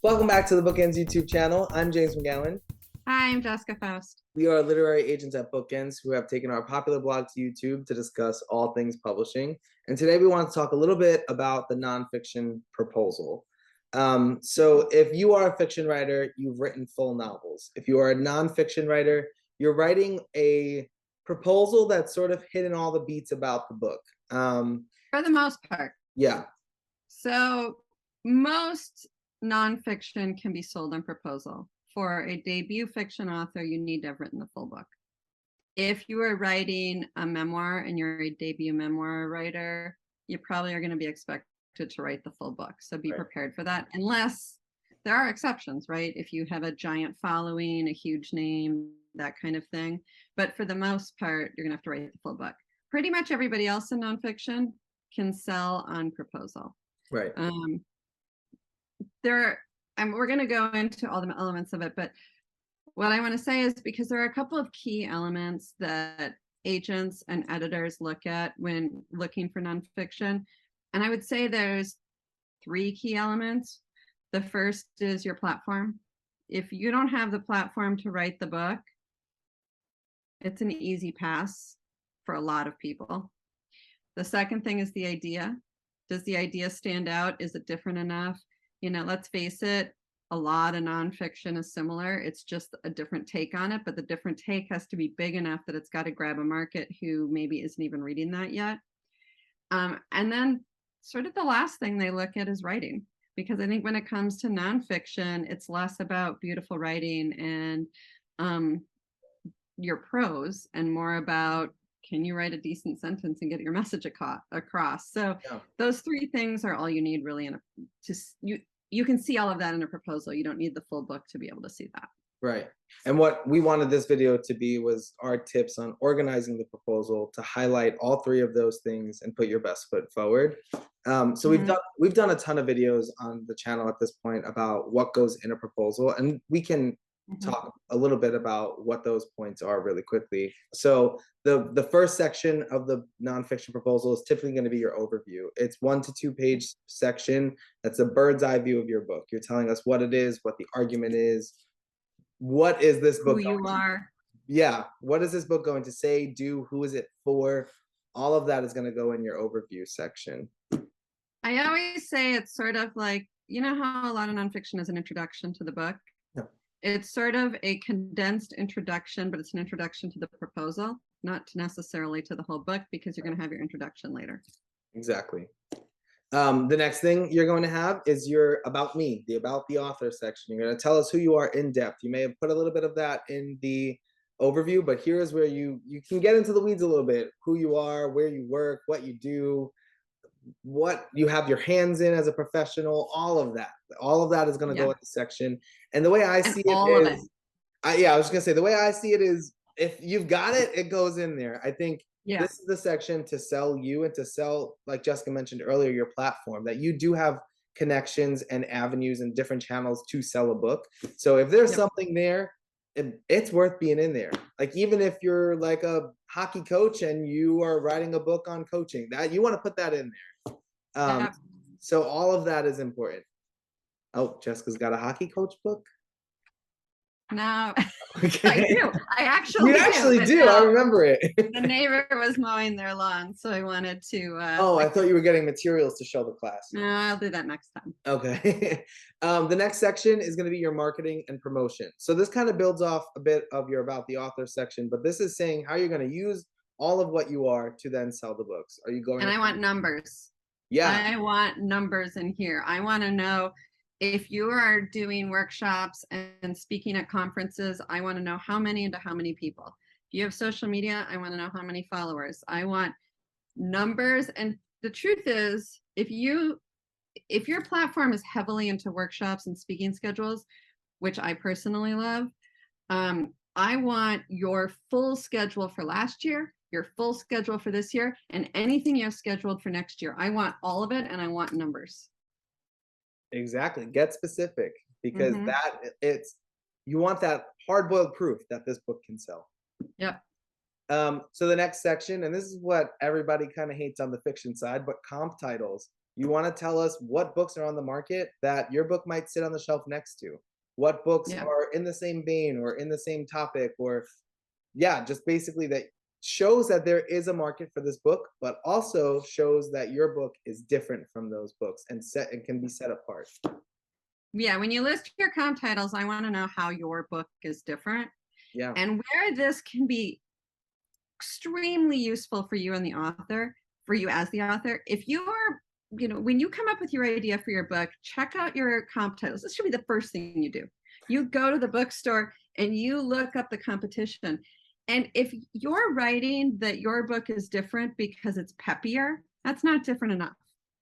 Welcome back to the BookEnds YouTube channel. I'm James McGowan. Hi, I'm Jessica Faust. We are literary agents at BookEnds who have taken our popular blog to YouTube to discuss all things publishing. And today we want to talk a little bit about the nonfiction proposal. So if you are a fiction writer, you've written full novels. If you are a nonfiction writer, you're writing a proposal that's sort of hitting all the beats about the book. For the most part. Yeah. So most nonfiction can be sold on proposal. For a debut fiction author, you need to have written the full book. If you are writing a memoir and you're a debut memoir writer, you probably are going to be expected to write the full book. So be prepared for that, unless there are exceptions, right? If you have a giant following, a huge name, that kind of thing. But for the most part, you're going to have to write the full book. Pretty much everybody else in nonfiction can sell on proposal. Right. We're going to go into all the elements of it, but what I want to say is because there are a couple of key elements that agents and editors look at when looking for nonfiction. And I would say there's three key elements. The first is your platform. If you don't have the platform to write the book, it's an easy pass for a lot of people. The second thing is the idea. Does the idea stand out? Is it different enough? You know, let's face it, a lot of nonfiction is similar. It's just a different take on it, but the different take has to be big enough that it's got to grab a market who maybe isn't even reading that yet. And then sort of the last thing they look at is writing, because I think when it comes to nonfiction, it's less about beautiful writing and your prose and more about, can you write a decent sentence and get your message across? So those three things are all you need really you can see all of that in a proposal. You don't need the full book to be able to see that. Right. And what we wanted this video to be was our tips on organizing the proposal to highlight all three of those things and put your best foot forward. So we've done a ton of videos on the channel at this point about what goes in a proposal, and we can talk a little bit about what those points are really quickly. So the first section of the nonfiction proposal is typically going to be your overview. It's 1 to 2 page section. That's a bird's eye view of your book. You're telling us what it is, what the argument is, what is this book, who you are. Yeah, what is this book going to say, do, who is it for? All of that is going to go in your overview section. I always say it's sort of like, you know how a lot of nonfiction is an introduction to the book? It's sort of a condensed introduction, but it's an introduction to the proposal, not necessarily to the whole book, because you're going to have your introduction later. Exactly. The next thing you're going to have is your about me, the about the author section. You're going to tell us who you are in depth. You may have put a little bit of that in the overview, but here's where you can get into the weeds a little bit. Who you are, where you work, what you do, what you have your hands in as a professional, all of that is going to go in the section. And the way I see it is, I was going to say, the way I see it is, if you've got it, it goes in there. I think this is the section to sell you and to sell, like Jessica mentioned earlier, your platform, that you do have connections and avenues and different channels to sell a book. So if there's something there, it's worth being in there. Like, even if you're like a hockey coach and you are writing a book on coaching, that you want to put that in there. So all of that is important. Oh, Jessica's got a hockey coach book? No, I do. I actually do. I remember it. The neighbor was mowing their lawn, so I wanted to. I thought you were getting materials to show the class. No, I'll do that next time. Okay. The next section is going to be your marketing and promotion. So this kind of builds off a bit of your about the author section, but this is saying how you're going to use all of what you are to then sell the books. Are you going? And I want numbers. Yeah. I want numbers in here. I want to know, if you are doing workshops and speaking at conferences, I want to know how many and to how many people. If you have social media, I want to know how many followers. I want numbers. And the truth is, if your platform is heavily into workshops and speaking schedules, which I personally love, I want your full schedule for last year, your full schedule for this year, and anything you have scheduled for next year. I want all of it, and I want numbers. Exactly. Get specific, because you want that hard-boiled proof that this book can sell. Yep. So the next section, and this is what everybody kind of hates on the fiction side, but comp titles. You want to tell us what books are on the market that your book might sit on the shelf next to. What books Yeah. are in the same vein or in the same topic, or yeah, just basically that shows that there is a market for this book, but also shows that your book is different from those books and set and can be set apart. Yeah, when you list your comp titles, I want to know how your book is different Yeah. and where this can be extremely useful for you and the author, for you as the author. If you're, when you come up with your idea for your book, check out your comp titles. This should be the first thing you do. You go to the bookstore and you look up the competition. And if you're writing that your book is different because it's peppier, that's not different enough.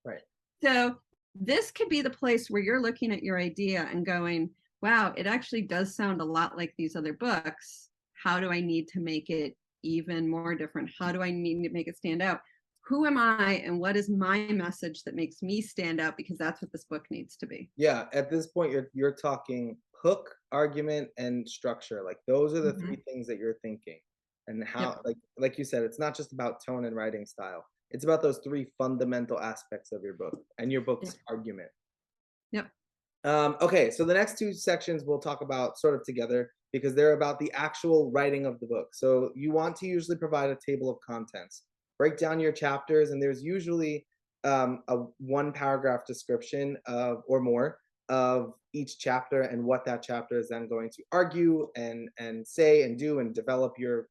Right. So this could be the place where you're looking at your idea and going, wow, it actually does sound a lot like these other books. How do I need to make it even more different? How do I need to make it stand out? Who am I and what is my message that makes me stand out? Because that's what this book needs to be. Yeah, at this point you're talking hook, argument, and structure. Like those are the Mhm. three things that you're thinking. And how Yep. like you said, it's not just about tone and writing style. It's about those three fundamental aspects of your book and your Yep. book's argument. Yep. Okay, so the next two sections we'll talk about sort of together because they're about the actual writing of the book. So you want to usually provide a table of contents, break down your chapters, and there's usually a one paragraph description of or more of each chapter and what that chapter is then going to argue and say and do and develop your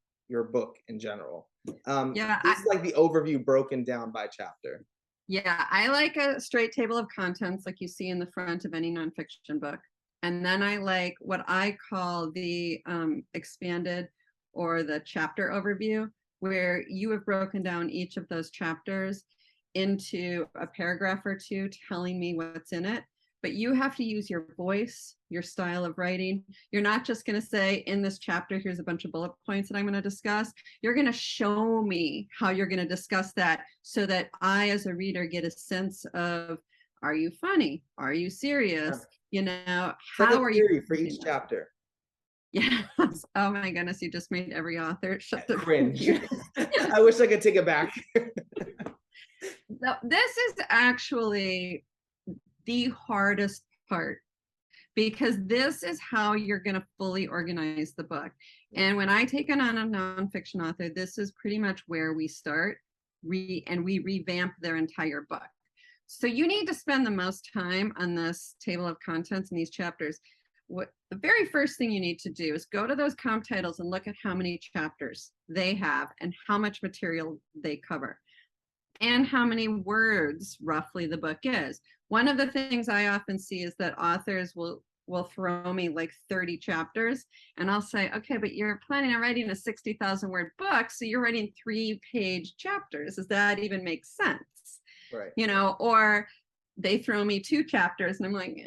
book in general. Yeah. This is like the overview broken down by chapter. Yeah, I like a straight table of contents like you see in the front of any nonfiction book. And then I like what I call the expanded or the chapter overview, where you have broken down each of those chapters into a paragraph or two telling me what's in it. But you have to use your voice, your style of writing. You're not just going to say, in this chapter, here's a bunch of bullet points that I'm going to discuss. You're going to show me how you're going to discuss that so that I, as a reader, get a sense of, are you funny? Are you serious? It's like How a are you theory for using each that? chapter. Yes. Oh my goodness, you just made every author shut the Cringe. computer. I wish I could take it back. No, this is actually the hardest part because this is how you're going to fully organize the book. And when I take on a nonfiction author, this is pretty much where we start and we revamp their entire book. So you need to spend the most time on this table of contents in these chapters. What the very first thing you need to do is go to those comp titles and look at how many chapters they have and how much material they cover and how many words roughly the book is. One of the things I often see is that authors will throw me like 30 chapters and I'll say, okay, but you're planning on writing a 60,000 word book, so you're writing 3-page chapters. Does that even make sense? Right. Or they throw me 2 chapters and I'm like,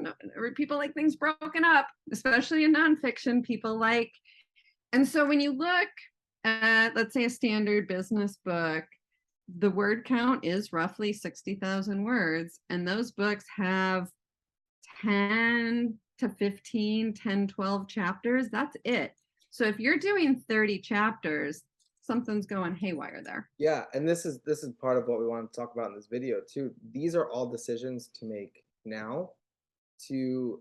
no. People like things broken up, especially in nonfiction. People like, and so when you look at, let's say, a standard business book, the word count is roughly 60,000 words, and those books have 10 to 15, 10, 12 chapters. That's it. So if you're doing 30 chapters, something's going haywire there. Yeah, and this is part of what we want to talk about in this video too. These are all decisions to make now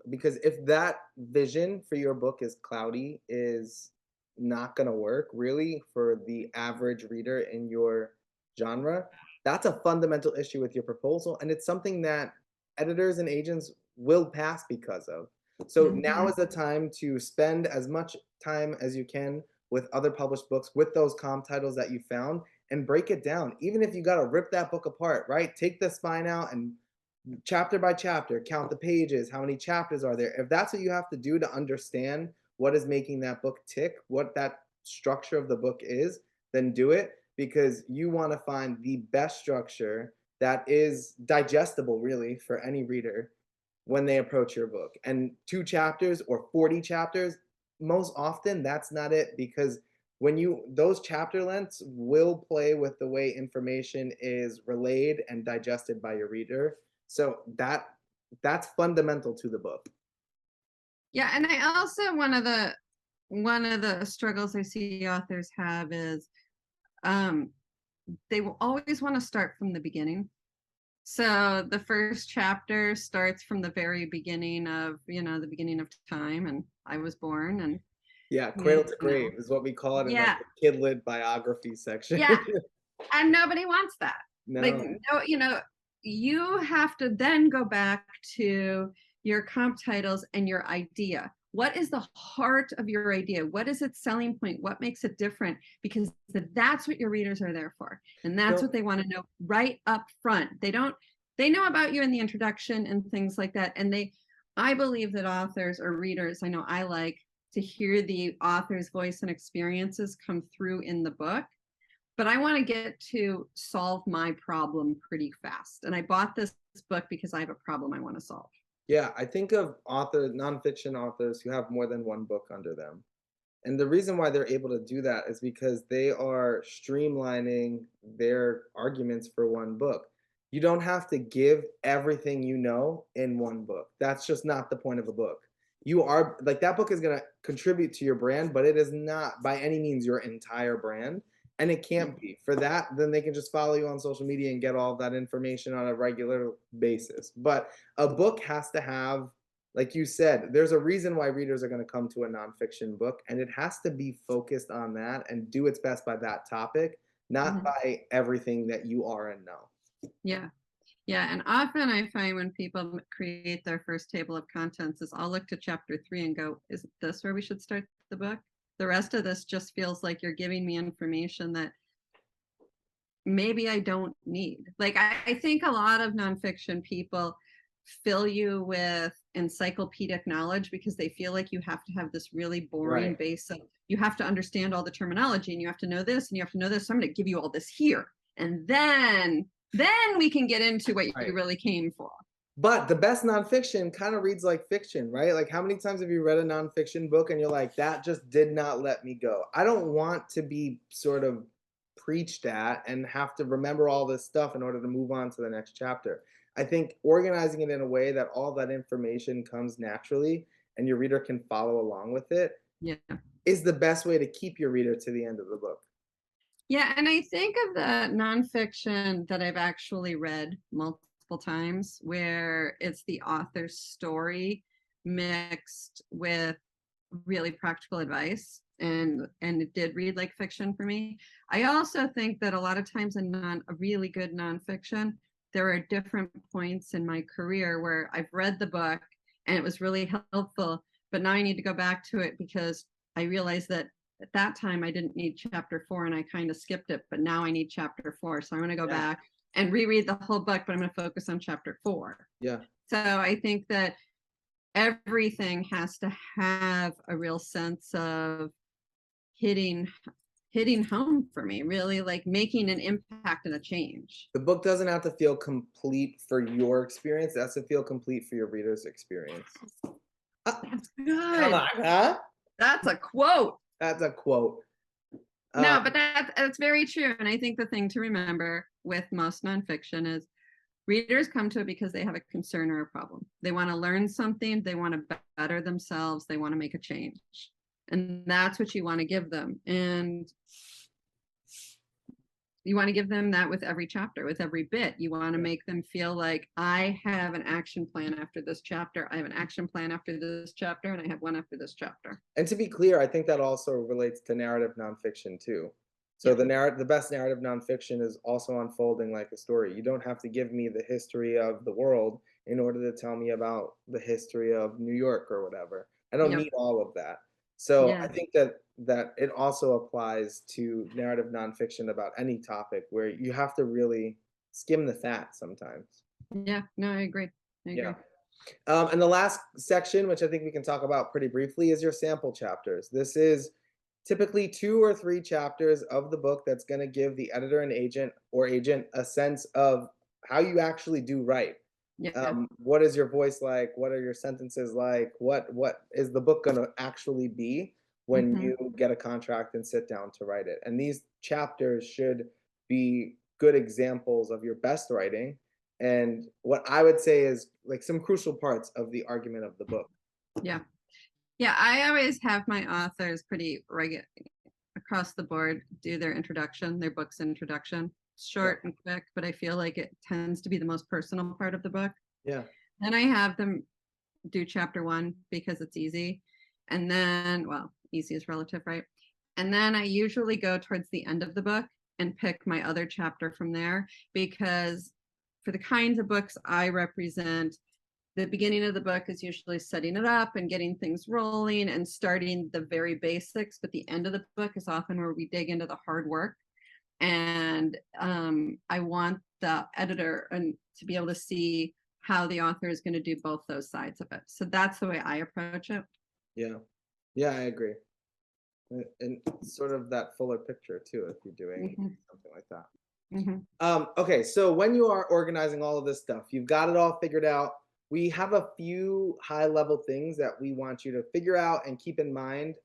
because if that vision for your book is cloudy, is not going to work really for the average reader in your genre, that's a fundamental issue with your proposal, and it's something that editors and agents will pass because of. So now is the time to spend as much time as you can with other published books, with those comp titles that you found, and break it down. Even if you got to rip that book apart, right? Take the spine out and chapter by chapter, count the pages, how many chapters are there. If that's what you have to do to understand what is making that book tick, what that structure of the book is, then do it, because you want to find the best structure that is digestible really for any reader when they approach your book. And 2 chapters or 40 chapters, most often that's not it, because those chapter lengths will play with the way information is relayed and digested by your reader. So that's fundamental to the book. Yeah, and I also one of the struggles I see authors have is they will always want to start from the beginning. So the first chapter starts from the very beginning of, the beginning of time, and I was born, and Yeah, cradle you to know, grave is what we call it in like yeah, the kidlit biography section. yeah, and nobody wants that. Like, No. no, you have to then go back to your comp titles and your idea. What is the heart of your idea? What is its selling point? What makes it different? Because that's what your readers are there for. And that's So what they want to know right up front. They know about you in the introduction and things like that. And I believe that authors or readers, I know I like to hear the author's voice and experiences come through in the book, but I want to get to solve my problem pretty fast. And I bought this book because I have a problem I want to solve. yeah, I think of nonfiction authors who have more than one book under them. And the reason why they're able to do that is because they are streamlining their arguments for one book. You don't have to give everything you know in one book. That's just not the point of a book. You are like that book is going to contribute to your brand, but it is not by any means your entire brand. And it Yeah. can't be. For that, then they can just follow you on social media and get all that information on a regular basis. But a book has to have, like you said, there's a reason why readers are going to come to a nonfiction book, and it has to be focused on that and do its best by that topic, not Mhm. by everything that you are and know. Yeah. Yeah. And often I find when people create their first table of contents is I'll look to chapter 3 and go, is this where we should start the book? The rest of this just feels like you're giving me information that maybe I don't need. Like, I think a lot of nonfiction people fill you with encyclopedic knowledge because they feel like you have to have this really boring Right. base of, you have to understand all the terminology and you have to know this and you have to know this. So I'm going to give you all this here. And then we can get into what Right. you really came for. But the best nonfiction kind of reads like fiction, right? Like, how many times have you read a nonfiction book and you're like, that just did not let me go? I don't want to be sort of preached at and have to remember all this stuff in order to move on to the next chapter. I think organizing it in a way that all that information comes naturally and your reader can follow along with it Yeah. is the best way to keep your reader to the end of the book. Yeah, and I think of the nonfiction that I've actually read multiple times where it's the author's story mixed with really practical advice, and it did read like fiction for me. I also think that a lot of times in a really good nonfiction, there are different points in my career where I've read the book and it was really helpful, but now I need to go back to it because I realized that at that time I didn't need chapter 4 and I kind of skipped it, but now I need chapter 4. So I'm going to go Yeah. back and reread the whole book, but I'm going to focus on chapter 4. Yeah. So I think that everything has to have a real sense of hitting home for me, really like making an impact and a change. The book doesn't have to feel complete for your experience. It has to feel complete for your reader's experience. That's Come good. on, huh? That's a quote. That's a quote. No, but that's very true. And I think the thing to remember with most nonfiction is readers come to it because they have a concern or a problem. They want to learn something, they want to better themselves, they want to make a change. And that's what you want to give them. And you want to give them that with every chapter, with every bit. You want to make them feel like I have an action plan after this chapter. I have an action plan after this chapter, and I have one after this chapter. And to be clear, I think that also relates to narrative nonfiction too. So Yeah. the best narrative nonfiction is also unfolding like a story. You don't have to give me the history of the world in order to tell me about the history of New York or whatever. I don't Yep. need all of that. So I Yeah. think that it also applies to narrative nonfiction about any topic where you have to really skim the fat sometimes. Yeah. No, I agree. I Yeah. agree. And the last section, which I think we can talk about pretty briefly, is your sample chapters. This is typically 2 or 3 chapters of the book that's going to give the editor and agent a sense of how you actually do write. Yeah. What is your voice like? What are your sentences like? What is the book going to actually be when Mm-hmm. you get a contract and sit down to write it? And these chapters should be good examples of your best writing and what I would say is like some crucial parts of the argument of the book. Yeah. Yeah. I always have my authors pretty regular across the board do their introduction, their book's introduction. short and quick, but I feel like it tends to be the most personal part of the book. Yeah. Then I have them do chapter 1 because it's easy. And then, well, easy is relative, right? And then I usually go towards the end of the book and pick my other chapter from there, because for the kinds of books I represent, the beginning of the book is usually setting it up and getting things rolling and starting the very basics, but the end of the book is often where we dig into the hard work. And I want the editor to be able to see how the author is going to do both those sides of it. So that's the way I approach it. Yeah. Yeah, I agree. And sort of that fuller picture too, if you're doing Mhm, something like that. mhm. Okay, so when you are organizing all of this stuff, you've got it all figured out. We have a few high level things that we want you to figure out and keep in mind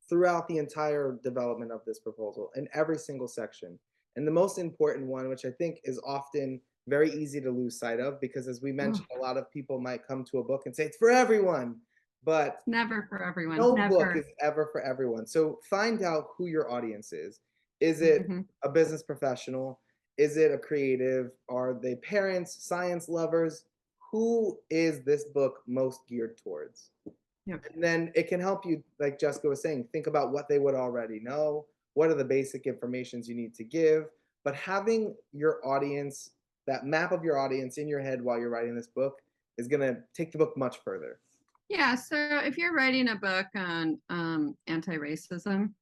throughout the entire development of this proposal in every single section. And the most important one, which I think is often very easy to lose sight of, because as we Oh, mentioned, a lot of people might come to a book and say it's for everyone, but never for everyone, no book never. is ever for everyone. So find out who your audience is. Is it Mhm. a business professional? Is it a creative? Are they parents, science lovers? Who is this book most geared towards? Yep. And then it can help you, like Jessica was saying, think about what they would already know. What are the basic informations you need to give? But having your audience, that map of your audience in your head while you're writing this book is going to take the book much further. Yeah, so if you're writing a book on anti-racism,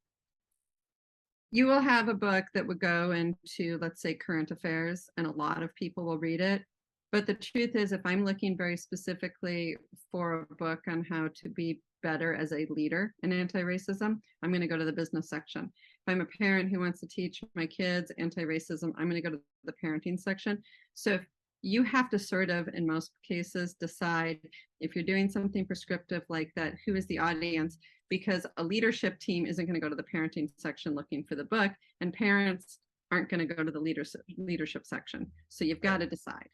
you will have a book that would go into, let's say, current affairs, and a lot of people will read it. But the truth is, if I'm looking very specifically for a book on how to be better as a leader in anti-racism, I'm going to go to the business section. If I'm a parent who wants to teach my kids anti-racism, I'm going to go to the parenting section. So if you have to sort of, in most cases, decide if you're doing something prescriptive like that, who is the audience? Because a leadership team isn't going to go to the parenting section looking for the book, and parents aren't going to go to the leadership section. So you've got to decide.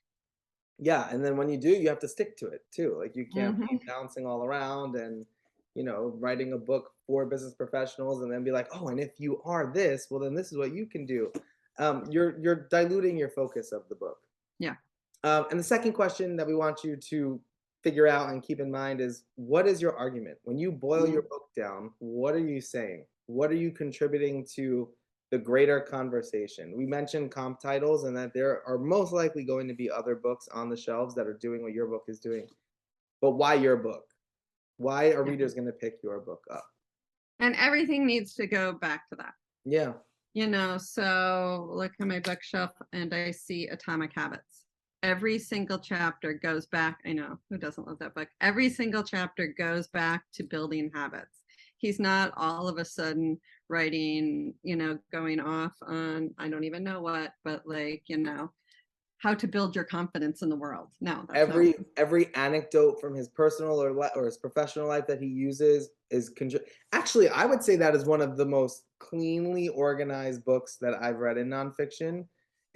Yeah, and then when you do, you have to stick to it too. Like you can't be Mhm. bouncing all around and, writing a book for business professionals and then be like, oh, and if you are this, well, then this is what you can do. You're diluting your focus of the book. Yeah. And the second question that we want you to figure out and keep in mind is, what is your argument? When you boil your Mhm. book down, what are you saying? What are you contributing to the greater conversation? We mentioned comp titles and that there are most likely going to be other books on the shelves that are doing what your book is doing. But why your book? Why are Yeah. readers going to pick your book up? And everything needs to go back to that. Yeah. So look at my bookshelf and I see Atomic Habits. Every single chapter goes back. I know, who doesn't love that book? Every single chapter goes back to building habits. He's not all of a sudden writing, going off on, I don't even know what, but how to build your confidence in the world. No, that's not. Every anecdote from his personal or his professional life that he uses is actually, I would say that is one of the most cleanly organized books that I've read in nonfiction.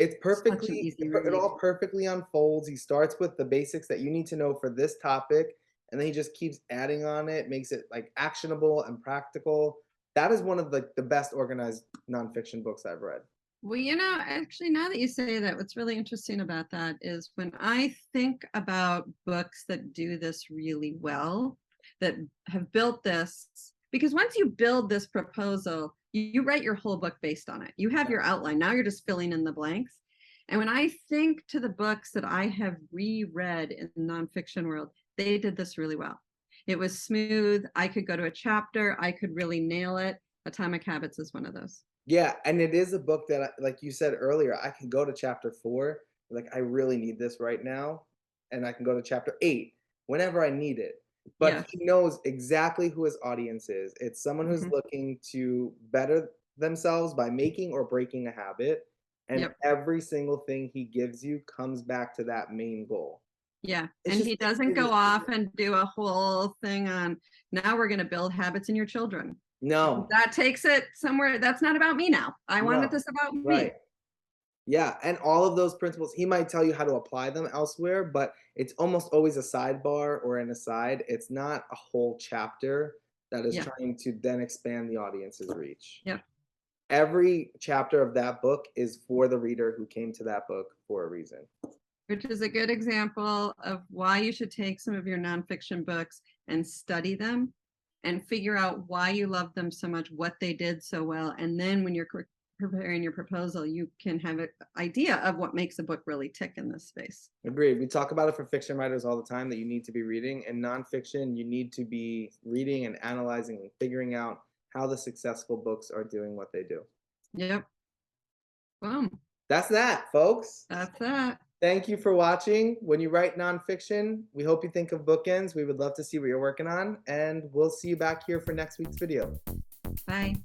Such an easy It read. all perfectly unfolds. He starts with the basics that you need to know for this topic, and then he just keeps adding on it, makes it like actionable and practical. That is one of the best organized nonfiction books I've read. Well, actually, now that you say that, what's really interesting about that is when I think about books that do this really well, that have built this, because once you build this proposal, you write your whole book based on it. You have your outline. Now you're just filling in the blanks. And when I think to the books that I have reread in the nonfiction world, they did this really well. It was smooth. I could go to a chapter, I could really nail it. Atomic Habits is one of those. Yeah, and it is a book that, like you said earlier, I can go to chapter 4, like I really need this right now, and I can go to chapter 8 whenever I need it. But Yeah. he knows exactly who his audience is. It's someone who's Mhm. looking to better themselves by making or breaking a habit, and Yep. every single thing he gives you comes back to that main goal. Yeah. It's And just he doesn't go off and do a whole thing on, now we're going to build habits in your children. no, That takes it somewhere. That's not about me now. I wanted no, this about right. me. Yeah, and all of those principles, he might tell you how to apply them elsewhere, but it's almost always a sidebar or an aside. It's not a whole chapter that is Yeah. trying to then expand the audience's reach. Yep. every chapter of that book is for the reader who came to that book for a reason. Which is a good example of why you should take some of your nonfiction books and study them and figure out why you love them so much, what they did so well. And then when you're preparing your proposal, you can have an idea of what makes a book really tick in this space. Agreed. We talk about it for fiction writers all the time, that you need to be reading. And nonfiction, you need to be reading and analyzing and figuring out how the successful books are doing what they do. Yep. Boom. That's that, folks. That's that. Thank you for watching. When you write nonfiction, we hope you think of Bookends. We would love to see what you're working on, and we'll see you back here for next week's video. Bye.